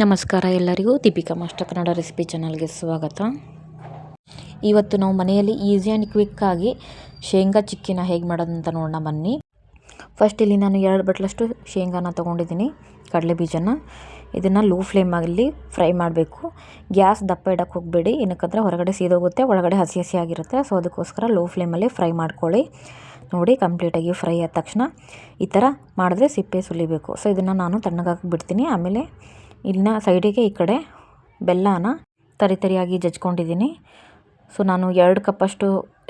ನಮಸ್ಕಾರ ಎಲ್ಲರಿಗೂ Deepika master Kannada recipe ಚಾನಲ್ಗೆ ಸ್ವಾಗತ. ಇವತ್ತು ನಾವು ಮನೆಯಲ್ಲಿ ಈಸಿ ಆ್ಯಂಡ್ ಕ್ವಿಕ್ಕಾಗಿ ಶೇಂಗಾ ಚಿಕ್ಕಿನ ಹೇಗೆ ಮಾಡೋದಂತ ನೋಡೋಣ ಬನ್ನಿ. ಫಸ್ಟ್ ಇಲ್ಲಿ ನಾನು 2 ಬಟ್ಲಷ್ಟು ಶೇಂಗಾನ ತೊಗೊಂಡಿದ್ದೀನಿ, ಕಡಲೆ ಬೀಜನ. ಇದನ್ನು ಲೋ ಫ್ಲೇಮಲ್ಲಿ ಫ್ರೈ ಮಾಡಬೇಕು. ಗ್ಯಾಸ್ ದಪ್ಪ ಇಡಕ್ಕೆ ಹೋಗಬೇಡಿ, ಏನಕ್ಕಂದರೆ ಹೊರಗಡೆ ಸೀದೋಗುತ್ತೆ, ಒಳಗಡೆ ಹಸಿ ಹಸಿ ಆಗಿರುತ್ತೆ. ಸೊ ಅದಕ್ಕೋಸ್ಕರ ಲೋ ಫ್ಲೇಮಲ್ಲಿ ಫ್ರೈ ಮಾಡ್ಕೊಳ್ಳಿ. ನೋಡಿ, ಕಂಪ್ಲೀಟಾಗಿ ಫ್ರೈ ಆದ ತಕ್ಷಣ ಈ ಥರ ಮಾಡಿದ್ರೆ ಸಿಪ್ಪೆ ಸುಲಿಬೇಕು. ಸೊ ಇದನ್ನು ನಾನು ತಣ್ಣಗಾಕಿ ಬಿಡ್ತೀನಿ. ಆಮೇಲೆ ಇನ್ನು ಸೈಡಿಗೆ ಈ ಕಡೆ ಬೆಲ್ಲನ ತರಿಯಾಗಿ ಜಜ್ಕೊಂಡಿದ್ದೀನಿ. ಸೊ ನಾನು 2 ಕಪ್ಪಷ್ಟು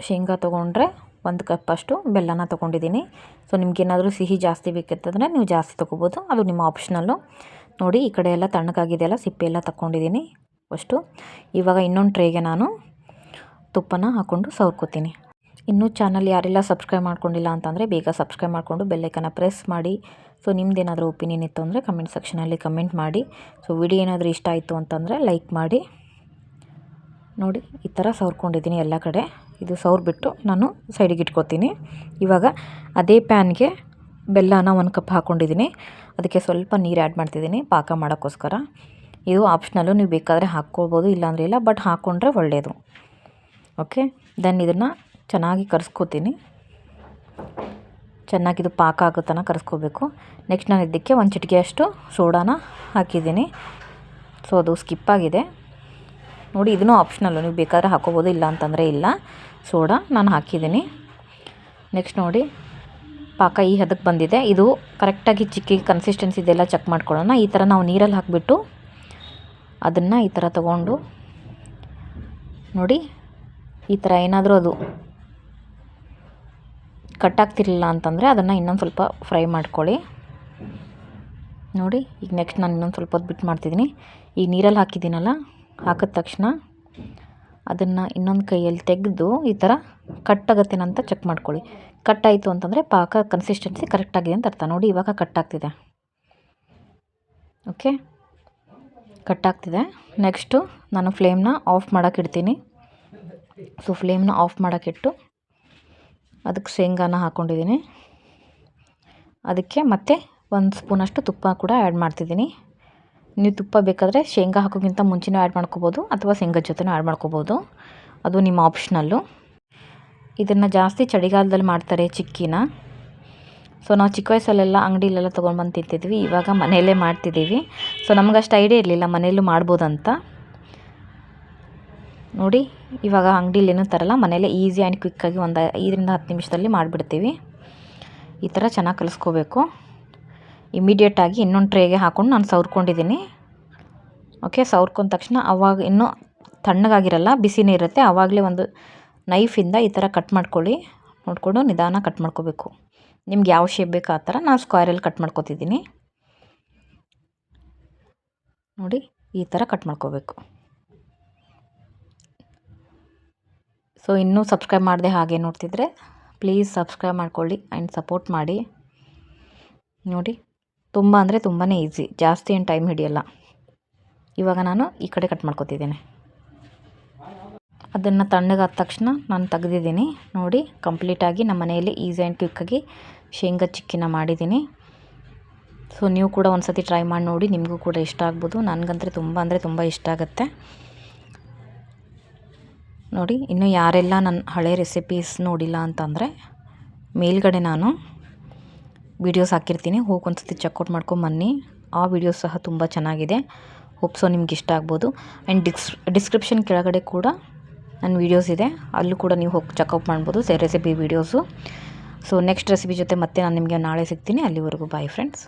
ಶೇಂಗಾ ತೊಗೊಂಡ್ರೆ 1 ಕಪ್ಪಷ್ಟು ಬೆಲ್ಲನ ತೊಗೊಂಡಿದ್ದೀನಿ. ಸೊ ನಿಮಗೇನಾದರೂ ಸಿಹಿ ಜಾಸ್ತಿ ಬೇಕಿತ್ತಂದರೆ ನೀವು ಜಾಸ್ತಿ ತೊಗೋಬೋದು, ಅದು ನಿಮ್ಮ ಆಪ್ಷನಲ್ಲು. ನೋಡಿ, ಈ ಕಡೆ ಎಲ್ಲ ತಣ್ಣಗಾಗಿದೆಯಲ್ಲ, ಸಿಪ್ಪೆ ಎಲ್ಲ ತಗೊಂಡಿದ್ದೀನಿ ಫಸ್ಟು. ಇವಾಗ ಇನ್ನೊಂದು ಟ್ರೇಗೆ ನಾನು ತುಪ್ಪನ ಹಾಕ್ಕೊಂಡು ಸವರ್ಕೋತೀನಿ. ಇನ್ನೂ ಚಾನಲ್ ಯಾರೆಲ್ಲ ಸಬ್ಸ್ಕ್ರೈಬ್ ಮಾಡ್ಕೊಂಡಿಲ್ಲ ಅಂತಂದರೆ ಬೇಗ ಸಬ್ಸ್ಕ್ರೈಬ್ ಮಾಡಿಕೊಂಡು ಬೆಲ್ಲೈಕನ್ನ ಪ್ರೆಸ್ ಮಾಡಿ. ಸೊ ನಿಮ್ದೇನಾದರೂ ಒಪಿನಿಯನ್ ಇತ್ತು ಅಂದರೆ ಕಮೆಂಟ್ ಸೆಕ್ಷನಲ್ಲಿ ಕಮೆಂಟ್ ಮಾಡಿ. ಸೊ ವಿಡಿಯೋ ಏನಾದರೂ ಇಷ್ಟ ಆಯಿತು ಅಂತಂದರೆ ಲೈಕ್ ಮಾಡಿ. ನೋಡಿ, ಈ ಥರ ಸವರ್ಕೊಂಡಿದ್ದೀನಿ ಎಲ್ಲ ಕಡೆ. ಇದು ಸವರ್ಬಿಟ್ಟು ನಾನು ಸೈಡಿಗೆ ಇಟ್ಕೊತೀನಿ. ಇವಾಗ ಅದೇ ಪ್ಯಾನ್ಗೆ ಬೆಲ್ಲನ 1 ಕಪ್ ಹಾಕ್ಕೊಂಡಿದ್ದೀನಿ. ಅದಕ್ಕೆ ಸ್ವಲ್ಪ ನೀರು ಆ್ಯಡ್ ಮಾಡ್ತಿದ್ದೀನಿ ಪಾಕ ಮಾಡೋಕ್ಕೋಸ್ಕರ. ಇದು ಆಪ್ಷನಲ್ಲು, ನೀವು ಬೇಕಾದರೆ ಹಾಕ್ಕೊಳ್ಬೋದು, ಇಲ್ಲಾಂದರೆ ಇಲ್ಲ, ಬಟ್ ಹಾಕ್ಕೊಂಡ್ರೆ ಒಳ್ಳೆಯದು. ಓಕೆ, ದೆನ್ ಇದನ್ನು ಚೆನ್ನಾಗಿ ಕರೆಸ್ಕೋತೀನಿ. ಚೆನ್ನಾಗಿದು ಪಾಕ ಆಗೋ ತನಕ ಕರೆಸ್ಕೋಬೇಕು. ನೆಕ್ಸ್ಟ್ ನಾನು ಇದಕ್ಕೆ 1 ಚಿಟಿಕೆಯಷ್ಟು ಸೋಡಾನ ಹಾಕಿದ್ದೀನಿ. ಸೊ ಅದು ಸ್ಕಿಪ್ ಆಗಿದೆ. ನೋಡಿ, ಇದನ್ನು ಆಪ್ಷನಲ್ಲು, ನೀವು ಬೇಕಾದರೆ ಹಾಕೋಬೋದು, ಇಲ್ಲ ಅಂತಂದರೆ ಇಲ್ಲ. ಸೋಡಾ ನಾನು ಹಾಕಿದ್ದೀನಿ. ನೆಕ್ಸ್ಟ್ ನೋಡಿ, ಪಾಕ ಈ ಹದಕ್ಕೆ ಬಂದಿದೆ. ಇದು ಕರೆಕ್ಟಾಗಿ ಚಿಕ್ಕಿಗೆ ಕನ್ಸಿಸ್ಟೆನ್ಸಿ ಇದೆಲ್ಲ ಚೆಕ್ ಮಾಡ್ಕೊಳ್ಳೋಣ. ಈ ಥರ ನಾವು ನೀರಲ್ಲಿ ಹಾಕಿಬಿಟ್ಟು ಅದನ್ನು ಈ ಥರ ತೊಗೊಂಡು ನೋಡಿ, ಈ ಥರ ಏನಾದರೂ ಅದು ಕಟ್ಟಾಗ್ತಿರಲಿಲ್ಲ ಅಂತಂದರೆ ಅದನ್ನು ಇನ್ನೊಂದು ಸ್ವಲ್ಪ ಫ್ರೈ ಮಾಡ್ಕೊಳ್ಳಿ. ನೋಡಿ, ಈಗ ನೆಕ್ಸ್ಟ್ ನಾನು ಇನ್ನೊಂದು ಸ್ವಲ್ಪ ಹೊತ್ತು ಬಿಟ್ಟು ಮಾಡ್ತಿದ್ದೀನಿ. ಈ ನೀರಲ್ಲಿ ಹಾಕಿದ್ದೀನಲ್ಲ, ಹಾಕಿದ ತಕ್ಷಣ ಅದನ್ನು ಇನ್ನೊಂದು ಕೈಯಲ್ಲಿ ತೆಗೆದು ಈ ಥರ ಕಟ್ಟಾಗತ್ತೇನಂತ ಚೆಕ್ ಮಾಡ್ಕೊಳ್ಳಿ. ಕಟ್ಟಾಯಿತು ಅಂತಂದರೆ ಪಾಕ ಕನ್ಸಿಸ್ಟೆನ್ಸಿ ಕರೆಕ್ಟಾಗಿದೆ ಅಂತ ಅರ್ಥ. ನೋಡಿ, ಇವಾಗ ಕಟ್ಟಾಗ್ತಿದೆ. ಓಕೆ, ಕಟ್ಟಾಗ್ತಿದೆ. ನೆಕ್ಸ್ಟು ನಾನು ಫ್ಲೇಮ್ನ ಆಫ್ ಮಾಡೋಕ್ಕಿಡ್ತೀನಿ. ಸೊ ಫ್ಲೇಮ್ನ ಆಫ್ ಮಾಡೋಕ್ಕಿಟ್ಟು ಅದಕ್ಕೆ ಶೇಂಗಾನ ಹಾಕ್ಕೊಂಡಿದ್ದೀನಿ. ಅದಕ್ಕೆ ಮತ್ತೆ 1 ಸ್ಪೂನಷ್ಟು ತುಪ್ಪ ಕೂಡ ಆ್ಯಡ್ ಮಾಡ್ತಿದ್ದೀನಿ. ನೀವು ತುಪ್ಪ ಬೇಕಾದರೆ ಶೇಂಗಾ ಹಾಕೋಕ್ಕಿಂತ ಮುಂಚೆನೂ ಆ್ಯಡ್ ಮಾಡ್ಕೋಬೋದು, ಅಥವಾ ಶೇಂಗಾ ಜೊತೆನೂ ಆ್ಯಡ್ ಮಾಡ್ಕೋಬೋದು, ಅದು ನಿಮ್ಮ ಆಪ್ಷನಲ್ಲು. ಇದನ್ನು ಜಾಸ್ತಿ ಚಳಿಗಾಲದಲ್ಲಿ ಮಾಡ್ತಾರೆ ಚಿಕ್ಕಿನ. ಸೊ ನಾವು ಚಿಕ್ಕ ವಯಸ್ಸಲ್ಲೆಲ್ಲ ಅಂಗಡಿಲೆಲ್ಲ ತೊಗೊಂಡ್ಬಂದು ತಿಂತಿದ್ವಿ. ಇವಾಗ ಮನೆಯಲ್ಲೇ ಮಾಡ್ತಿದ್ದೀವಿ. ಸೊ ನಮಗಷ್ಟು ಐಡಿಯಾ ಇರಲಿಲ್ಲ ಮನೆಯಲ್ಲೂ ಮಾಡ್ಬೋದಂತ. ನೋಡಿ, ಇವಾಗ ಅಂಗಡಿಲಿ ಏನೂ ತರಲ್ಲ, ಮನೆಯಲ್ಲೇ ಈಸಿ ಆ್ಯಂಡ್ ಕ್ವಿಕ್ಕಾಗಿ ಒಂದು 5ರಿಂದ 10 ನಿಮಿಷದಲ್ಲಿ ಮಾಡಿಬಿಡ್ತೀವಿ. ಈ ಥರ ಚೆನ್ನಾಗಿ ಕಲಿಸ್ಕೋಬೇಕು. ಇಮಿಡಿಯೇಟಾಗಿ ಇನ್ನೊಂದು ಟ್ರೇಗೆ ಹಾಕ್ಕೊಂಡು ನಾನು ಸವರ್ಕೊಂಡಿದ್ದೀನಿ. ಓಕೆ, ಸವರ್ಕೊಂಡ ತಕ್ಷಣ ಅವಾಗ ಇನ್ನೂ ತಣ್ಣಗಾಗಿರಲ್ಲ, ಬಿಸಿನೇ ಇರುತ್ತೆ. ಆವಾಗಲೇ ಒಂದು ನೈಫಿಂದ ಈ ಥರ ಕಟ್ ಮಾಡ್ಕೊಳ್ಳಿ. ನೋಡಿಕೊಂಡು ನಿಧಾನ ಕಟ್ ಮಾಡ್ಕೋಬೇಕು. ನಿಮ್ಗೆ ಯಾವ ಶೇಪ್ ಬೇಕು ಆ ಥರ. ನಾನು ಸ್ಕ್ವೇರಲ್ಲಿ ಕಟ್ ಮಾಡ್ಕೊತಿದ್ದೀನಿ. ನೋಡಿ, ಈ ಥರ ಕಟ್ ಮಾಡ್ಕೋಬೇಕು. ಸೊ ಇನ್ನೂ ಸಬ್ಸ್ಕ್ರೈಬ್ ಮಾಡದೆ ಹಾಗೆ ನೋಡ್ತಿದ್ರೆ ಪ್ಲೀಸ್ ಸಬ್ಸ್ಕ್ರೈಬ್ ಮಾಡ್ಕೊಳ್ಳಿ ಆ್ಯಂಡ್ ಸಪೋರ್ಟ್ ಮಾಡಿ. ನೋಡಿ, ತುಂಬ ಅಂದರೆ ತುಂಬಾ ಈಸಿ, ಜಾಸ್ತಿ ಏನು ಟೈಮ್ ಹಿಡಿಯಲ್ಲ. ಇವಾಗ ನಾನು ಈ ಕಡೆ ಕಟ್ ಮಾಡ್ಕೊತಿದ್ದೀನಿ. ಅದನ್ನು ತಣ್ಣಗಾದ ತಕ್ಷಣ ನಾನು ತೆಗೆದಿದ್ದೀನಿ. ನೋಡಿ, ಕಂಪ್ಲೀಟಾಗಿ ನಮ್ಮ ಮನೆಯಲ್ಲಿ ಈಸಿ ಆ್ಯಂಡ್ ಕ್ವಿಕ್ಕಾಗಿ ಶೇಂಗಾ ಚಿಕ್ಕಿನ ಮಾಡಿದ್ದೀನಿ. ಸೊ ನೀವು ಕೂಡ ಒಂದು ಸತಿ ಟ್ರೈ ಮಾಡಿ ನೋಡಿ, ನಿಮಗೂ ಕೂಡ ಇಷ್ಟ ಆಗ್ಬೋದು. ನನಗಂತೂ ತುಂಬ ಇಷ್ಟ ಆಗುತ್ತೆ. ನೋಡಿ, ಇನ್ನು ಯಾರೆಲ್ಲ ನನ್ನ ಹಳೆ ರೆಸಿಪೀಸ್ ನೋಡಿಲ್ಲ ಅಂತಂದರೆ ಮೇಲ್ಗಡೆ ನಾನು ವೀಡಿಯೋಸ್ ಹಾಕಿರ್ತೀನಿ, ಹೋಗಿ ಒಂದು ಸತಿ ಚೆಕ್ಔಟ್ ಮಾಡ್ಕೊಂಬನ್ನಿ. ಆ ವಿಡಿಯೋಸ್ ಸಹ ತುಂಬ ಚೆನ್ನಾಗಿದೆ. ಹೋಪ್ಸೋ ನಿಮ್ಗೆ ಇಷ್ಟ ಆಗ್ಬೋದು. ಆ್ಯಂಡ್ ಡಿಸ್ಕ್ರಿಪ್ಷನ್ ಕೆಳಗಡೆ ಕೂಡ ನನ್ನ ವೀಡಿಯೋಸ್ ಇದೆ, ಅಲ್ಲೂ ಕೂಡ ನೀವು ಹೋಗಿ ಚೆಕ್ಔಟ್ ಮಾಡ್ಬೋದು recipe videos. So next recipe ಜೊತೆ ಮತ್ತೆ ನಾನು ನಿಮಗೆ ನಾಳೆ ಸಿಗ್ತೀನಿ. ಅಲ್ಲಿವರೆಗೂ ಬಾಯ್ ಫ್ರೆಂಡ್ಸ್.